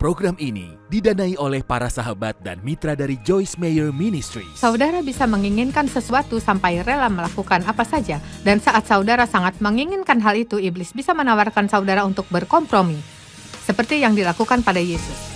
Program ini didanai oleh para sahabat dan mitra dari Joyce Meyer Ministries. Saudara bisa menginginkan sesuatu sampai rela melakukan apa saja, dan saat saudara sangat menginginkan hal itu, iblis bisa menawarkan saudara untuk berkompromi, seperti yang dilakukan pada Yesus.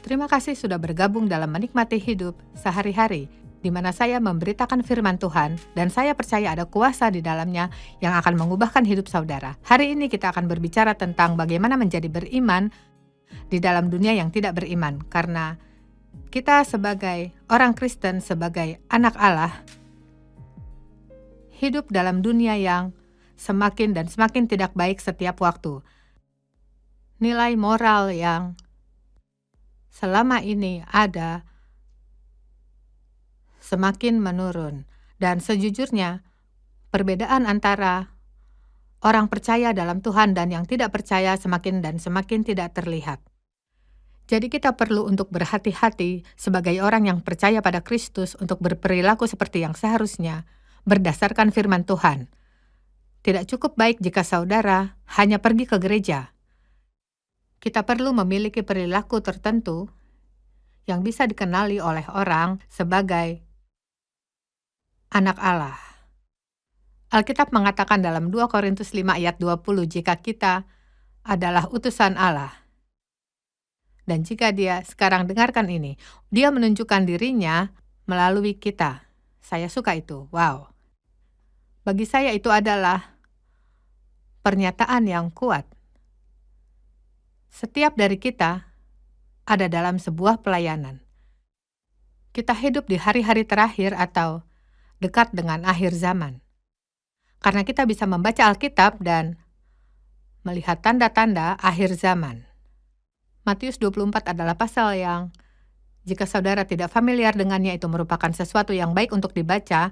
Terima kasih sudah bergabung dalam menikmati hidup sehari-hari, di mana saya memberitakan firman Tuhan, dan saya percaya ada kuasa di dalamnya yang akan mengubahkan hidup saudara. Hari ini kita akan berbicara tentang bagaimana menjadi beriman di dalam dunia yang tidak beriman, karena kita sebagai orang Kristen, sebagai anak Allah, hidup dalam dunia yang semakin dan semakin tidak baik setiap waktu. Nilai moral yang selama ini ada semakin menurun, dan sejujurnya perbedaan antara orang percaya dalam Tuhan dan yang tidak percaya semakin dan semakin tidak terlihat. Jadi kita perlu untuk berhati-hati sebagai orang yang percaya pada Kristus untuk berperilaku seperti yang seharusnya berdasarkan firman Tuhan. Tidak cukup baik jika saudara hanya pergi ke gereja. Kita perlu memiliki perilaku tertentu yang bisa dikenali oleh orang sebagai anak Allah. Alkitab mengatakan dalam 2 Korintus 5 ayat 20, jika kita adalah utusan Allah. Dan jika dia sekarang dengarkan ini, dia menunjukkan dirinya melalui kita. Saya suka itu, wow. Bagi saya itu adalah pernyataan yang kuat. Setiap dari kita ada dalam sebuah pelayanan. Kita hidup di hari-hari terakhir atau dekat dengan akhir zaman. Karena kita bisa membaca Alkitab dan melihat tanda-tanda akhir zaman. Matius 24 adalah pasal yang, jika saudara tidak familiar dengannya, itu merupakan sesuatu yang baik untuk dibaca,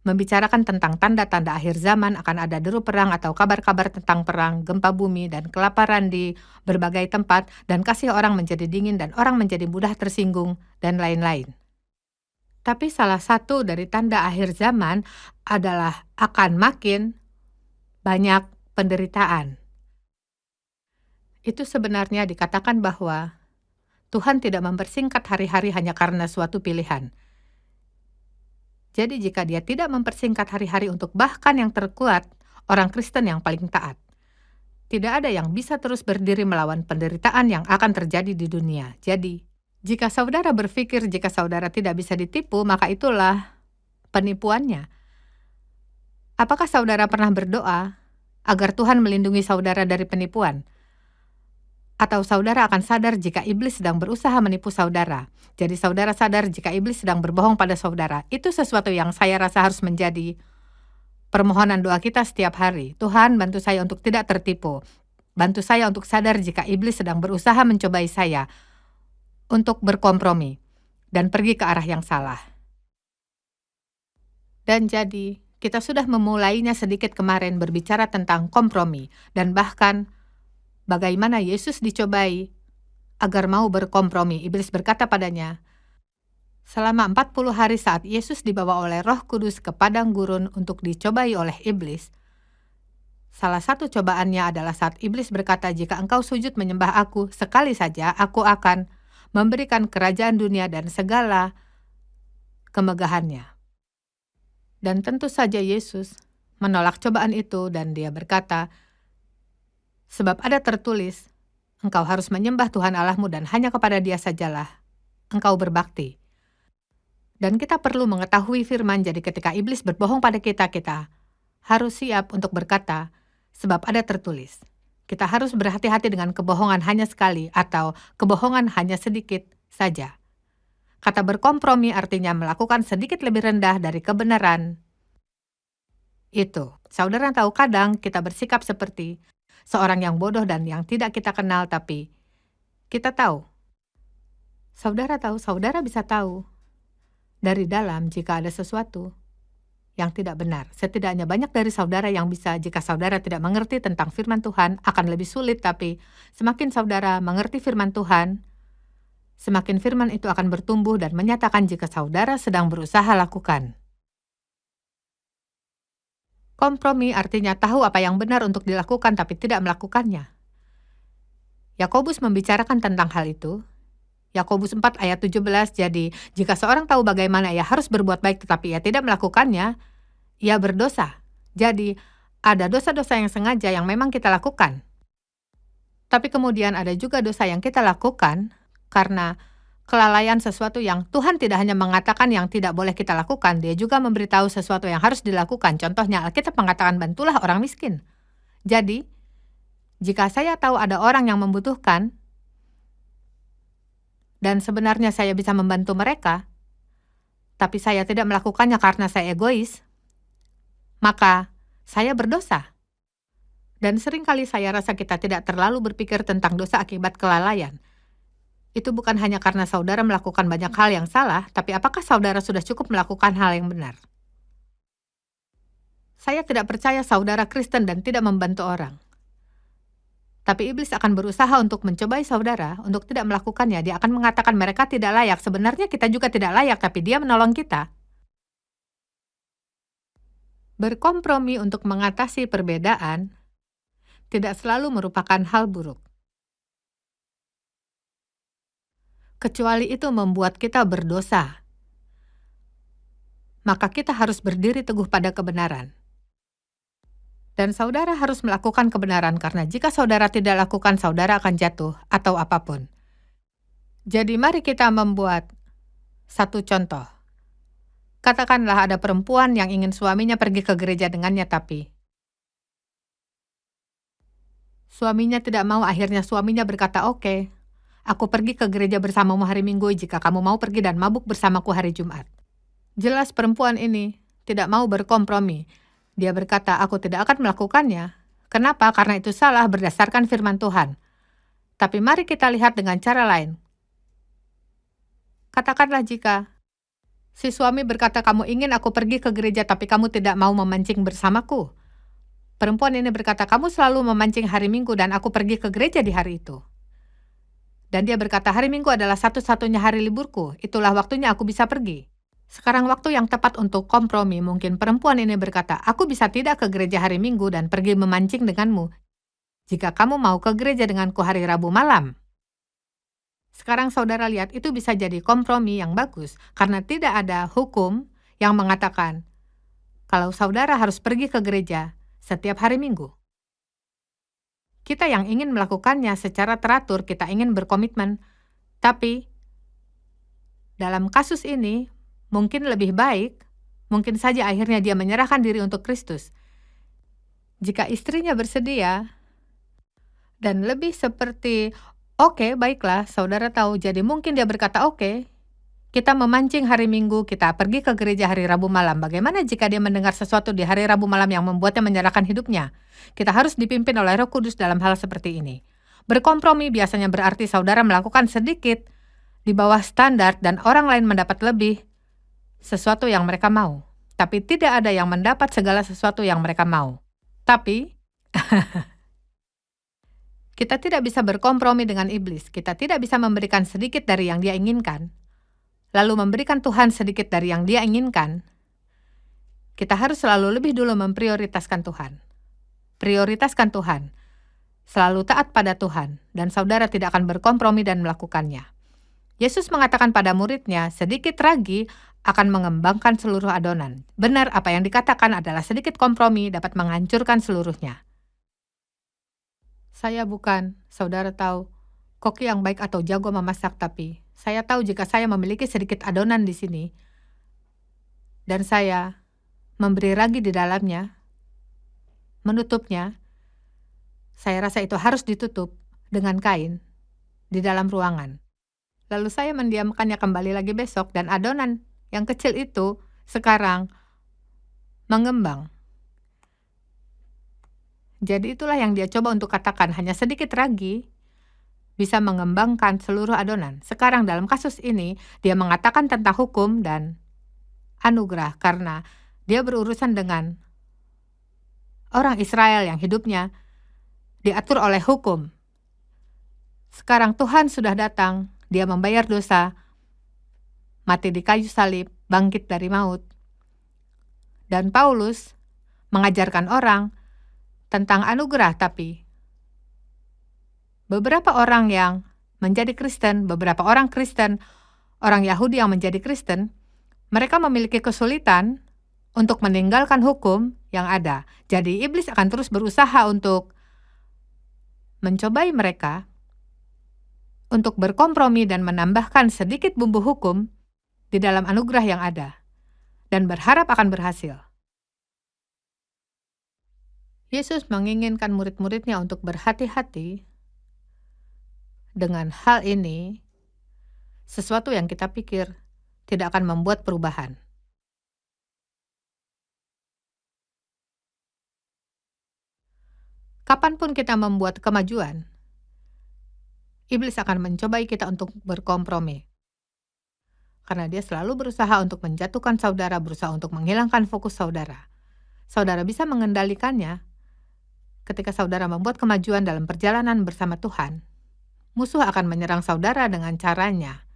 membicarakan tentang tanda-tanda akhir zaman, akan ada deru perang atau kabar-kabar tentang perang, gempa bumi, dan kelaparan di berbagai tempat, dan kasih orang menjadi dingin, dan orang menjadi mudah tersinggung, dan lain-lain. Tapi salah satu dari tanda akhir zaman adalah akan makin banyak penderitaan. Itu sebenarnya dikatakan bahwa Tuhan tidak mempersingkat hari-hari hanya karena suatu pilihan. Jadi jika dia tidak mempersingkat hari-hari untuk bahkan yang terkuat, orang Kristen yang paling taat, tidak ada yang bisa terus berdiri melawan penderitaan yang akan terjadi di dunia. Jadi, jika saudara berpikir jika saudara tidak bisa ditipu, maka itulah penipuannya. Apakah saudara pernah berdoa agar Tuhan melindungi saudara dari penipuan? Atau saudara akan sadar jika iblis sedang berusaha menipu saudara? Jadi saudara sadar jika iblis sedang berbohong pada saudara. Itu sesuatu yang saya rasa harus menjadi permohonan doa kita setiap hari. Tuhan, bantu saya untuk tidak tertipu. Bantu saya untuk sadar jika iblis sedang berusaha mencobai saya untuk berkompromi dan pergi ke arah yang salah. Dan jadi, kita sudah memulainya sedikit kemarin berbicara tentang kompromi, dan bahkan bagaimana Yesus dicobai agar mau berkompromi. Iblis berkata padanya, selama 40 hari saat Yesus dibawa oleh Roh Kudus ke padang gurun untuk dicobai oleh iblis, salah satu cobaannya adalah saat iblis berkata, jika engkau sujud menyembah aku, sekali saja aku akan memberikan kerajaan dunia dan segala kemegahannya. Dan tentu saja Yesus menolak cobaan itu, dan dia berkata, sebab ada tertulis, engkau harus menyembah Tuhan Allahmu dan hanya kepada dia sajalah engkau berbakti. Dan kita perlu mengetahui firman, jadi ketika iblis berbohong pada kita, kita harus siap untuk berkata, sebab ada tertulis. Kita harus berhati-hati dengan kebohongan hanya sekali atau kebohongan hanya sedikit saja. Kata berkompromi artinya melakukan sedikit lebih rendah dari kebenaran itu. Saudara tahu, kadang kita bersikap seperti seorang yang bodoh dan yang tidak kita kenal, tapi kita tahu. Saudara tahu, saudara bisa tahu dari dalam jika ada sesuatu yang tidak benar. Setidaknya banyak dari saudara yang bisa, jika saudara tidak mengerti tentang firman Tuhan, akan lebih sulit, tapi semakin saudara mengerti firman Tuhan, semakin firman itu akan bertumbuh dan menyatakan jika saudara sedang berusaha lakukan. Kompromi artinya tahu apa yang benar untuk dilakukan tapi tidak melakukannya. Yakobus membicarakan tentang hal itu. Yakobus 4 ayat 17, jadi jika seorang tahu bagaimana ia harus berbuat baik tetapi ia tidak melakukannya, ia berdosa. Jadi ada dosa-dosa yang sengaja yang memang kita lakukan. Tapi kemudian ada juga dosa yang kita lakukan karena kelalaian sesuatu yang Tuhan tidak hanya mengatakan yang tidak boleh kita lakukan, Dia juga memberitahu sesuatu yang harus dilakukan. Contohnya Alkitab mengatakan bantulah orang miskin. Jadi, jika saya tahu ada orang yang membutuhkan, dan sebenarnya saya bisa membantu mereka, tapi saya tidak melakukannya karena saya egois, maka saya berdosa. Dan seringkali saya rasa kita tidak terlalu berpikir tentang dosa akibat kelalaian. Itu bukan hanya karena saudara melakukan banyak hal yang salah, tapi apakah saudara sudah cukup melakukan hal yang benar? Saya tidak percaya saudara Kristen dan tidak membantu orang. Tapi iblis akan berusaha untuk mencobai saudara untuk tidak melakukannya. Dia akan mengatakan mereka tidak layak. Sebenarnya kita juga tidak layak, tapi dia menolong kita. Berkompromi untuk mengatasi perbedaan tidak selalu merupakan hal buruk. Kecuali itu membuat kita berdosa. Maka kita harus berdiri teguh pada kebenaran. Dan saudara harus melakukan kebenaran karena jika saudara tidak lakukan, saudara akan jatuh atau apapun. Jadi mari kita membuat satu contoh. Katakanlah ada perempuan yang ingin suaminya pergi ke gereja dengannya, tapi suaminya tidak mau. Akhirnya suaminya berkata, "Oke, aku pergi ke gereja bersamamu hari Minggu jika kamu mau pergi dan mabuk bersamaku hari Jumat." Jelas perempuan ini tidak mau berkompromi. Dia berkata, "Aku tidak akan melakukannya." Kenapa? Karena itu salah berdasarkan firman Tuhan. Tapi mari kita lihat dengan cara lain. Katakanlah jika si suami berkata, "Kamu ingin aku pergi ke gereja tapi kamu tidak mau memancing bersamaku." Perempuan ini berkata, "Kamu selalu memancing hari Minggu dan aku pergi ke gereja di hari itu." Dan dia berkata, "Hari Minggu adalah satu-satunya hari liburku. Itulah waktunya aku bisa pergi." Sekarang waktu yang tepat untuk kompromi. Mungkin perempuan ini berkata, "Aku bisa tidak ke gereja hari Minggu dan pergi memancing denganmu jika kamu mau ke gereja denganku hari Rabu malam." Sekarang saudara lihat, itu bisa jadi kompromi yang bagus karena tidak ada hukum yang mengatakan kalau saudara harus pergi ke gereja setiap hari Minggu. Kita yang ingin melakukannya secara teratur, kita ingin berkomitmen, tapi dalam kasus ini mungkin lebih baik, mungkin saja akhirnya dia menyerahkan diri untuk Kristus. Jika istrinya bersedia, dan lebih seperti, "Oke, baiklah, saudara tahu." Jadi mungkin dia berkata, "Oke, kita memancing hari Minggu, kita pergi ke gereja hari Rabu malam." Bagaimana jika dia mendengar sesuatu di hari Rabu malam yang membuatnya menyerahkan hidupnya? Kita harus dipimpin oleh Roh Kudus dalam hal seperti ini. Berkompromi biasanya berarti saudara melakukan sedikit di bawah standar dan orang lain mendapat lebih sesuatu yang mereka mau. Tapi tidak ada yang mendapat segala sesuatu yang mereka mau. Tapi kita tidak bisa berkompromi dengan iblis. Kita tidak bisa memberikan sedikit dari yang dia inginkan, lalu memberikan Tuhan sedikit dari yang dia inginkan. Kita harus selalu lebih dulu memprioritaskan Tuhan. Prioritaskan Tuhan. Selalu taat pada Tuhan, dan saudara tidak akan berkompromi dan melakukannya. Yesus mengatakan pada muridnya, sedikit ragi akan mengembangkan seluruh adonan. Benar, apa yang dikatakan adalah sedikit kompromi dapat menghancurkan seluruhnya. Saya bukan, saudara tahu, koki yang baik atau jago memasak, tapi saya tahu jika saya memiliki sedikit adonan di sini, dan saya memberi ragi di dalamnya, menutupnya, saya rasa itu harus ditutup dengan kain di dalam ruangan. Lalu saya mendiamkannya kembali lagi besok, dan adonan yang kecil itu sekarang mengembang. Jadi itulah yang dia coba untuk katakan, hanya sedikit ragi bisa mengembangkan seluruh adonan. Sekarang dalam kasus ini, dia mengatakan tentang hukum dan anugerah karena dia berurusan dengan orang Israel yang hidupnya diatur oleh hukum. Sekarang Tuhan sudah datang, dia membayar dosa, mati di kayu salib, bangkit dari maut. Dan Paulus mengajarkan orang tentang anugerah, tapi beberapa orang yang menjadi Kristen, beberapa orang Kristen, orang Yahudi yang menjadi Kristen, mereka memiliki kesulitan untuk meninggalkan hukum yang ada. Jadi iblis akan terus berusaha untuk mencobai mereka untuk berkompromi dan menambahkan sedikit bumbu hukum di dalam anugerah yang ada, dan berharap akan berhasil. Yesus menginginkan murid-muridnya untuk berhati-hati dengan hal ini, sesuatu yang kita pikir tidak akan membuat perubahan. Kapanpun kita membuat kemajuan, iblis akan mencobai kita untuk berkompromi. Karena dia selalu berusaha untuk menjatuhkan saudara, berusaha untuk menghilangkan fokus saudara. Saudara bisa mengendalikannya ketika saudara membuat kemajuan dalam perjalanan bersama Tuhan. Musuh akan menyerang saudara dengan caranya.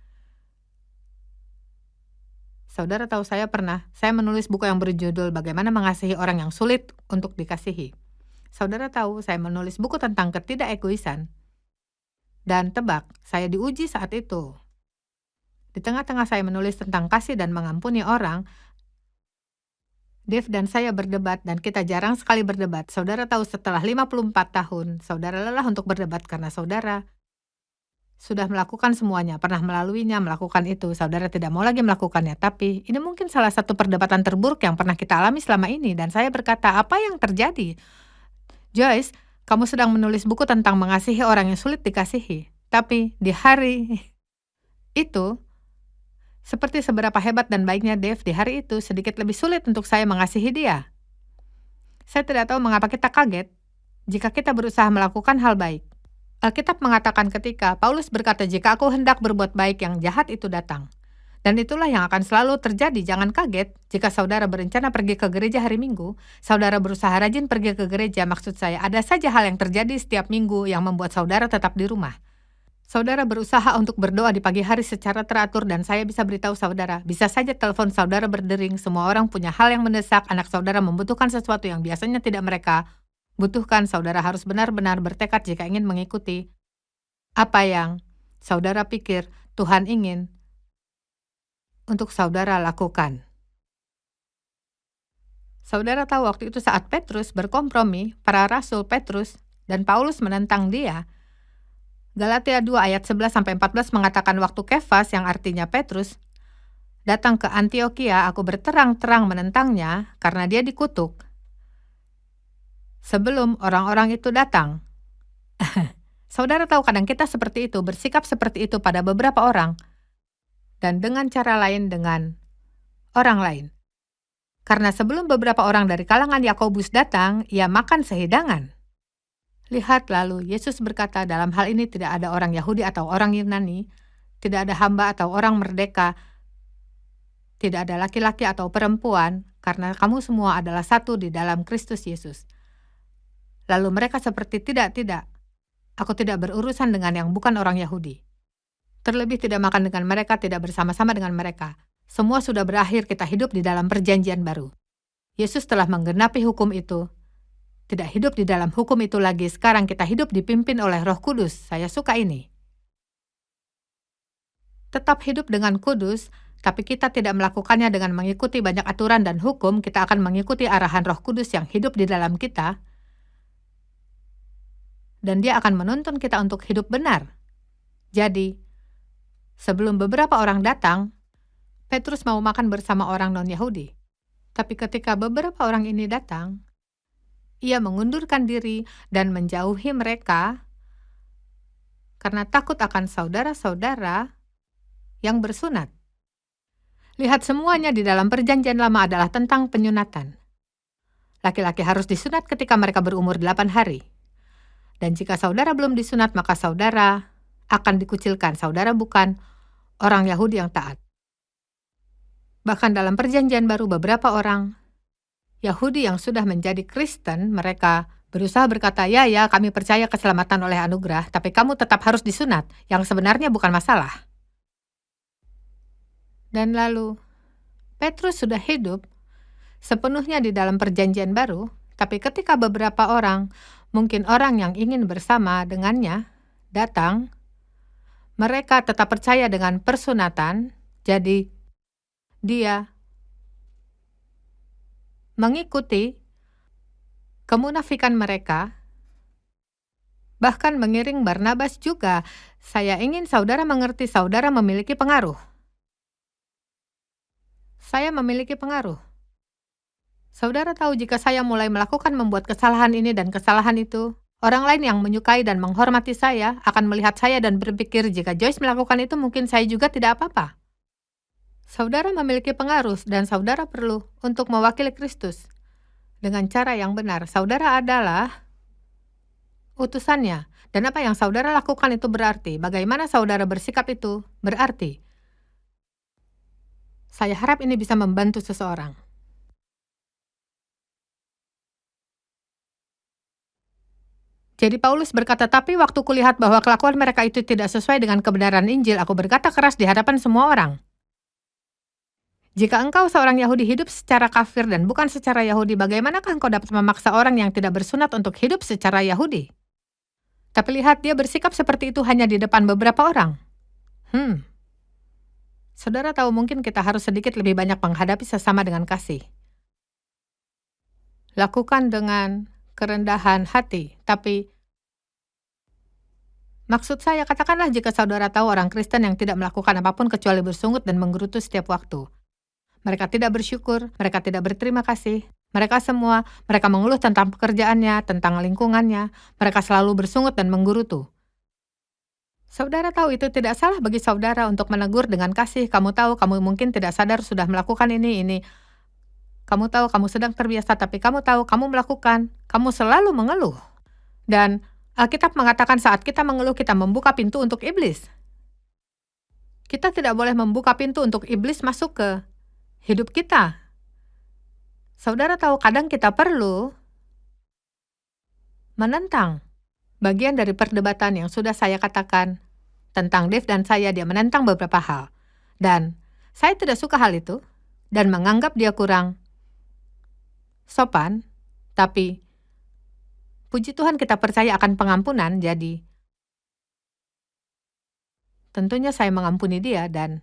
Saudara tahu saya menulis buku yang berjudul Bagaimana Mengasihi Orang yang Sulit untuk Dikasihi. Saudara tahu saya menulis buku tentang ketidakegoisan. Dan tebak, saya diuji saat itu. Di tengah-tengah saya menulis tentang kasih dan mengampuni orang, Dave dan saya berdebat dan kita jarang sekali berdebat. Saudara tahu setelah 54 tahun, saudara lelah untuk berdebat karena saudara sudah melakukan semuanya, pernah melaluinya, melakukan itu. Saudara tidak mau lagi melakukannya, tapi ini mungkin salah satu perdebatan terburuk yang pernah kita alami selama ini. Dan saya berkata, apa yang terjadi? Joyce, kamu sedang menulis buku tentang mengasihi orang yang sulit dikasihi. Tapi di hari itu, seperti seberapa hebat dan baiknya Dave, di hari itu sedikit lebih sulit untuk saya mengasihi dia. Saya tidak tahu mengapa kita kaget jika kita berusaha melakukan hal baik. Alkitab mengatakan ketika Paulus berkata, jika aku hendak berbuat baik, yang jahat itu datang. Dan itulah yang akan selalu terjadi. Jangan kaget jika saudara berencana pergi ke gereja hari Minggu, saudara berusaha rajin pergi ke gereja. Maksud saya, ada saja hal yang terjadi setiap minggu yang membuat saudara tetap di rumah. Saudara berusaha untuk berdoa di pagi hari secara teratur, dan saya bisa beritahu saudara, bisa saja telepon saudara berdering, semua orang punya hal yang mendesak, anak saudara membutuhkan sesuatu yang biasanya tidak mereka butuhkan. Saudara harus benar-benar bertekad jika ingin mengikuti apa yang saudara pikir Tuhan ingin untuk saudara lakukan. Saudara tahu waktu itu saat Petrus berkompromi, para rasul Petrus dan Paulus menentang dia. Galatia 2 ayat 11-14 mengatakan waktu Kefas, yang artinya Petrus, datang ke Antiokhia, aku berterang-terang menentangnya karena dia dikutuk sebelum orang-orang itu datang. Saudara tahu kadang kita seperti itu, bersikap seperti itu pada beberapa orang, dan dengan cara lain dengan orang lain. Karena sebelum beberapa orang dari kalangan Yakobus datang, ia makan sehidangan. Lihat lalu, Yesus berkata, dalam hal ini tidak ada orang Yahudi atau orang Yunani, tidak ada hamba atau orang merdeka, tidak ada laki-laki atau perempuan, karena kamu semua adalah satu di dalam Kristus Yesus. Lalu mereka seperti tidak, aku tidak berurusan dengan yang bukan orang Yahudi. Terlebih tidak makan dengan mereka, tidak bersama-sama dengan mereka. Semua sudah berakhir, kita hidup di dalam perjanjian baru. Yesus telah menggenapi hukum itu. Tidak hidup di dalam hukum itu lagi, sekarang kita hidup dipimpin oleh Roh Kudus. Saya suka ini. Tetap hidup dengan kudus, tapi kita tidak melakukannya dengan mengikuti banyak aturan dan hukum. Kita akan mengikuti arahan Roh Kudus yang hidup di dalam kita. Dan dia akan menuntun kita untuk hidup benar. Jadi, sebelum beberapa orang datang, Petrus mau makan bersama orang non-Yahudi. Tapi ketika beberapa orang ini datang, ia mengundurkan diri dan menjauhi mereka karena takut akan saudara-saudara yang bersunat. Lihat, semuanya di dalam perjanjian lama adalah tentang penyunatan. Laki-laki harus disunat ketika mereka berumur 8 hari. Dan jika saudara belum disunat, maka saudara akan dikucilkan. Saudara bukan orang Yahudi yang taat. Bahkan dalam perjanjian baru, beberapa orang Yahudi yang sudah menjadi Kristen, mereka berusaha berkata, ya kami percaya keselamatan oleh anugerah, tapi kamu tetap harus disunat, yang sebenarnya bukan masalah. Dan lalu, Petrus sudah hidup sepenuhnya di dalam Perjanjian Baru, tapi ketika beberapa orang, mungkin orang yang ingin bersama dengannya, datang, mereka tetap percaya dengan persunatan, jadi dia mengikuti kemunafikan mereka, bahkan mengiring Barnabas juga. Saya ingin saudara mengerti, saudara memiliki pengaruh. Saya memiliki pengaruh. Saudara tahu jika saya mulai melakukan membuat kesalahan ini dan kesalahan itu, orang lain yang menyukai dan menghormati saya akan melihat saya dan berpikir jika Joyce melakukan itu mungkin saya juga tidak apa-apa. Saudara memiliki pengaruh dan saudara perlu untuk mewakili Kristus. Dengan cara yang benar, saudara adalah utusannya. Dan apa yang saudara lakukan itu berarti, bagaimana saudara bersikap itu berarti. Saya harap ini bisa membantu seseorang. Jadi Paulus berkata, tapi waktu kulihat bahwa kelakuan mereka itu tidak sesuai dengan kebenaran Injil, aku berkata keras di hadapan semua orang. Jika engkau seorang Yahudi hidup secara kafir dan bukan secara Yahudi, bagaimanakah engkau dapat memaksa orang yang tidak bersunat untuk hidup secara Yahudi? Tapi lihat, dia bersikap seperti itu hanya di depan beberapa orang. Saudara tahu mungkin kita harus sedikit lebih banyak menghadapi sesama dengan kasih. Lakukan dengan kerendahan hati, tapi maksud saya, katakanlah jika saudara tahu orang Kristen yang tidak melakukan apapun kecuali bersungut dan menggerutu setiap waktu. Mereka tidak bersyukur, mereka tidak berterima kasih. Mereka mengeluh tentang pekerjaannya, tentang lingkungannya. Mereka selalu bersungut dan menggerutu. Saudara tahu itu tidak salah bagi saudara untuk menegur dengan kasih. Kamu tahu, kamu mungkin tidak sadar sudah melakukan ini. Kamu tahu, kamu sedang terbiasa, tapi kamu tahu, kamu melakukan. Kamu selalu mengeluh. Dan Alkitab mengatakan saat kita mengeluh, kita membuka pintu untuk iblis. Kita tidak boleh membuka pintu untuk iblis masuk ke hidup kita. Saudara tahu, kadang kita perlu menentang. Bagian dari perdebatan yang sudah saya katakan tentang Dave dan saya, dia menentang beberapa hal. Dan saya tidak suka hal itu dan menganggap dia kurang sopan, tapi puji Tuhan kita percaya akan pengampunan, jadi tentunya saya mengampuni dia. Dan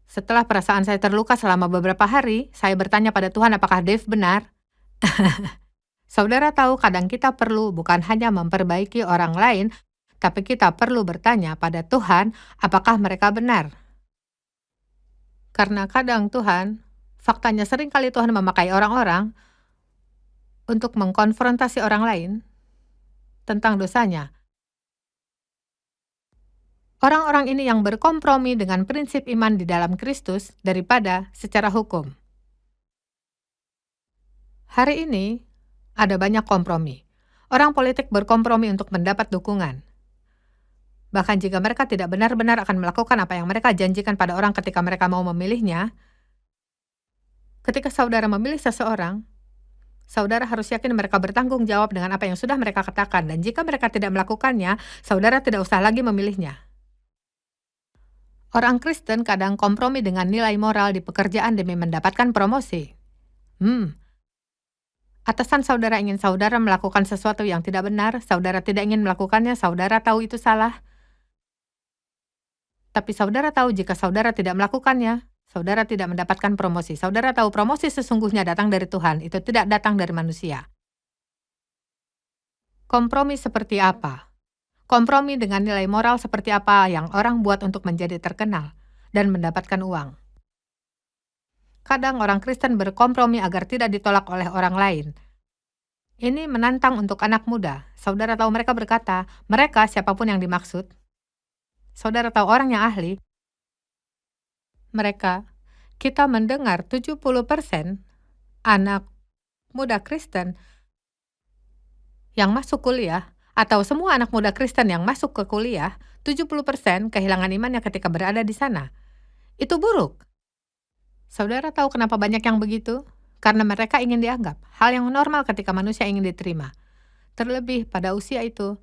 setelah perasaan saya terluka selama beberapa hari, saya bertanya pada Tuhan apakah Dave benar. Saudara tahu, kadang kita perlu bukan hanya memperbaiki orang lain, tapi kita perlu bertanya pada Tuhan apakah mereka benar. Karena kadang faktanya seringkali Tuhan memakai orang-orang untuk mengkonfrontasi orang lain tentang dosanya. Orang-orang ini yang berkompromi dengan prinsip iman di dalam Kristus daripada secara hukum. Hari ini ada banyak kompromi. Orang politik berkompromi untuk mendapat dukungan. Bahkan jika mereka tidak benar-benar akan melakukan apa yang mereka janjikan pada orang ketika mereka mau memilihnya, ketika saudara memilih seseorang, saudara harus yakin mereka bertanggung jawab dengan apa yang sudah mereka katakan, dan jika mereka tidak melakukannya, saudara tidak usah lagi memilihnya. Orang Kristen kadang kompromi dengan nilai moral di pekerjaan demi mendapatkan promosi. Atasan saudara ingin saudara melakukan sesuatu yang tidak benar, saudara tidak ingin melakukannya, saudara tahu itu salah. Tapi saudara tahu jika saudara tidak melakukannya, saudara tidak mendapatkan promosi. Saudara tahu promosi sesungguhnya datang dari Tuhan, itu tidak datang dari manusia. Kompromi seperti apa? Kompromi dengan nilai moral seperti apa yang orang buat untuk menjadi terkenal dan mendapatkan uang. Kadang orang Kristen berkompromi agar tidak ditolak oleh orang lain. Ini menantang untuk anak muda. Saudara tahu mereka berkata, mereka siapapun yang dimaksud. Saudara tahu orang yang ahli. Kita mendengar 70% anak muda Kristen yang masuk kuliah, atau semua anak muda Kristen yang masuk ke kuliah, 70% kehilangan imannya ketika berada di sana. Itu buruk. Saudara tahu kenapa banyak yang begitu? Karena mereka ingin dianggap. Hal yang normal ketika manusia ingin diterima. Terlebih pada usia itu,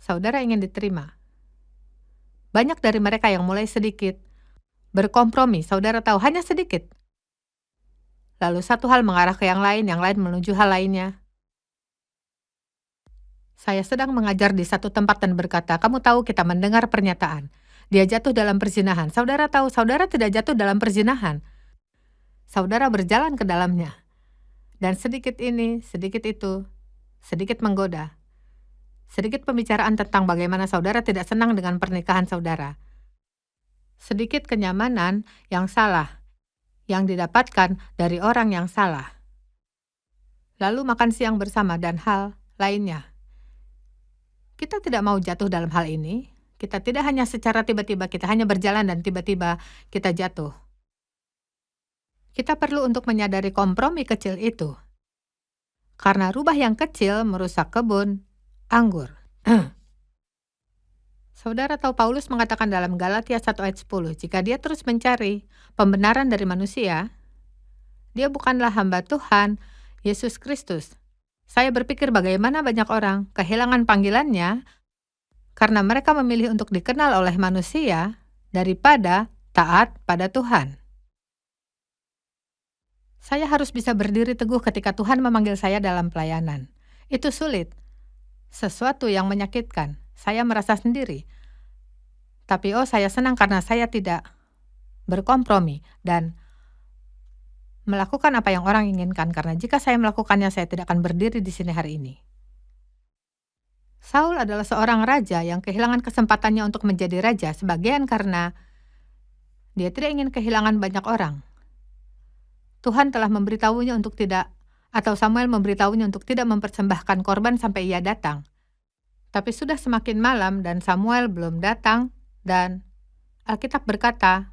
saudara ingin diterima. Banyak dari mereka yang mulai sedikit berkompromi, saudara tahu, hanya sedikit. lalu satu hal mengarah ke yang lain menuju hal lainnya. Saya sedang mengajar di satu tempat dan berkata, kamu tahu kita mendengar pernyataan. Dia jatuh dalam perzinahan. Saudara tahu, saudara tidak jatuh dalam perzinahan. Saudara berjalan ke dalamnya. Dan sedikit ini, sedikit itu, sedikit menggoda. Sedikit pembicaraan tentang bagaimana saudara tidak senang dengan pernikahan saudara. Sedikit kenyamanan yang salah, yang didapatkan dari orang yang salah. Lalu makan siang bersama dan hal lainnya. Kita tidak mau jatuh dalam hal ini. Kita tidak hanya secara tiba-tiba, kita hanya berjalan dan tiba-tiba kita jatuh. Kita perlu untuk menyadari kompromi kecil itu. Karena rubah yang kecil merusak kebun anggur. Saudara tahu Paulus mengatakan dalam Galatia 1 ayat 10, jika dia terus mencari pembenaran dari manusia, dia bukanlah hamba Tuhan Yesus Kristus. Saya berpikir bagaimana banyak orang kehilangan panggilannya karena mereka memilih untuk dikenal oleh manusia daripada taat pada Tuhan. Saya harus bisa berdiri teguh ketika Tuhan memanggil saya dalam pelayanan. Itu sulit. Sesuatu yang menyakitkan. Saya merasa sendiri. Tapi saya senang karena saya tidak berkompromi dan melakukan apa yang orang inginkan, karena jika saya melakukannya, saya tidak akan berdiri di sini hari ini. Saul adalah seorang raja yang kehilangan kesempatannya untuk menjadi raja, sebagian karena dia tidak ingin kehilangan banyak orang. Tuhan telah memberitahunya untuk tidak, atau Samuel memberitahunya untuk tidak mempersembahkan korban sampai ia datang. Tapi sudah semakin malam dan Samuel belum datang, dan Alkitab berkata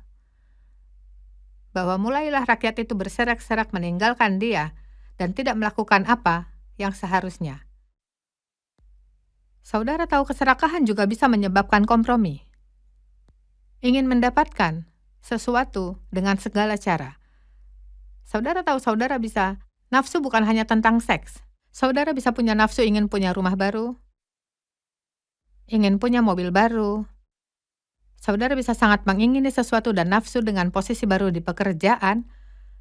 bahwa mulailah rakyat itu berserak-serak meninggalkan dia dan tidak melakukan apa yang seharusnya. Saudara tahu keserakahan juga bisa menyebabkan kompromi. Ingin mendapatkan sesuatu dengan segala cara. Saudara tahu saudara bisa, nafsu bukan hanya tentang seks. Saudara bisa punya nafsu ingin punya rumah baru, ingin punya mobil baru. Saudara bisa sangat mengingini sesuatu dan nafsu dengan posisi baru di pekerjaan.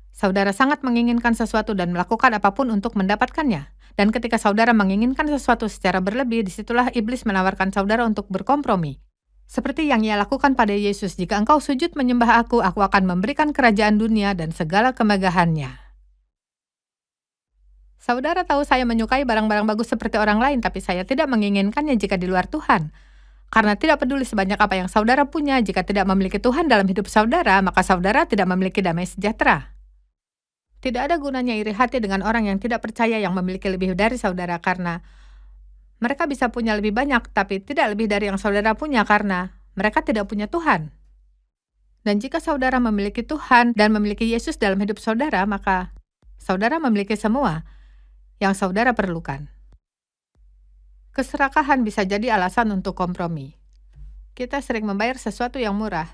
Saudara sangat menginginkan sesuatu dan melakukan apapun untuk mendapatkannya. Dan ketika saudara menginginkan sesuatu secara berlebih, disitulah iblis menawarkan saudara untuk berkompromi. Seperti yang ia lakukan pada Yesus, jika engkau sujud menyembah aku akan memberikan kerajaan dunia dan segala kemegahannya. Saudara tahu saya menyukai barang-barang bagus seperti orang lain, tapi saya tidak menginginkannya jika di luar Tuhan. Karena tidak peduli sebanyak apa yang saudara punya, jika tidak memiliki Tuhan dalam hidup saudara, maka saudara tidak memiliki damai sejahtera. Tidak ada gunanya iri hati dengan orang yang tidak percaya yang memiliki lebih dari saudara, karena mereka bisa punya lebih banyak, tapi tidak lebih dari yang saudara punya karena mereka tidak punya Tuhan. Dan jika saudara memiliki Tuhan dan memiliki Yesus dalam hidup saudara, maka saudara memiliki semua yang saudara perlukan. Keserakahan bisa jadi alasan untuk kompromi. Kita sering membayar sesuatu yang murah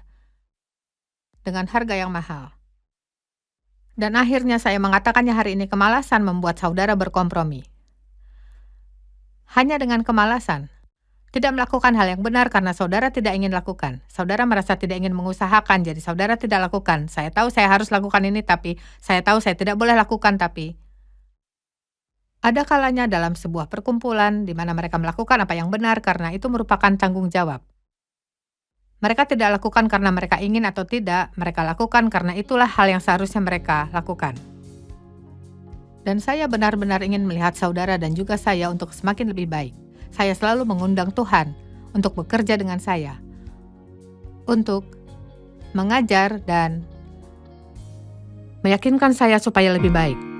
dengan harga yang mahal. Dan akhirnya saya mengatakannya hari ini, kemalasan membuat saudara berkompromi. Hanya dengan kemalasan. Tidak melakukan hal yang benar karena saudara tidak ingin lakukan. Saudara merasa tidak ingin mengusahakan, jadi saudara tidak lakukan. Saya tahu saya harus lakukan ini, tapi saya tahu saya tidak boleh lakukan, tapi ada kalanya dalam sebuah perkumpulan di mana mereka melakukan apa yang benar karena itu merupakan tanggung jawab. Mereka tidak lakukan karena mereka ingin atau tidak, mereka lakukan karena itulah hal yang seharusnya mereka lakukan. Dan saya benar-benar ingin melihat saudara dan juga saya untuk semakin lebih baik. Saya selalu mengundang Tuhan untuk bekerja dengan saya, untuk mengajar dan meyakinkan saya supaya lebih baik.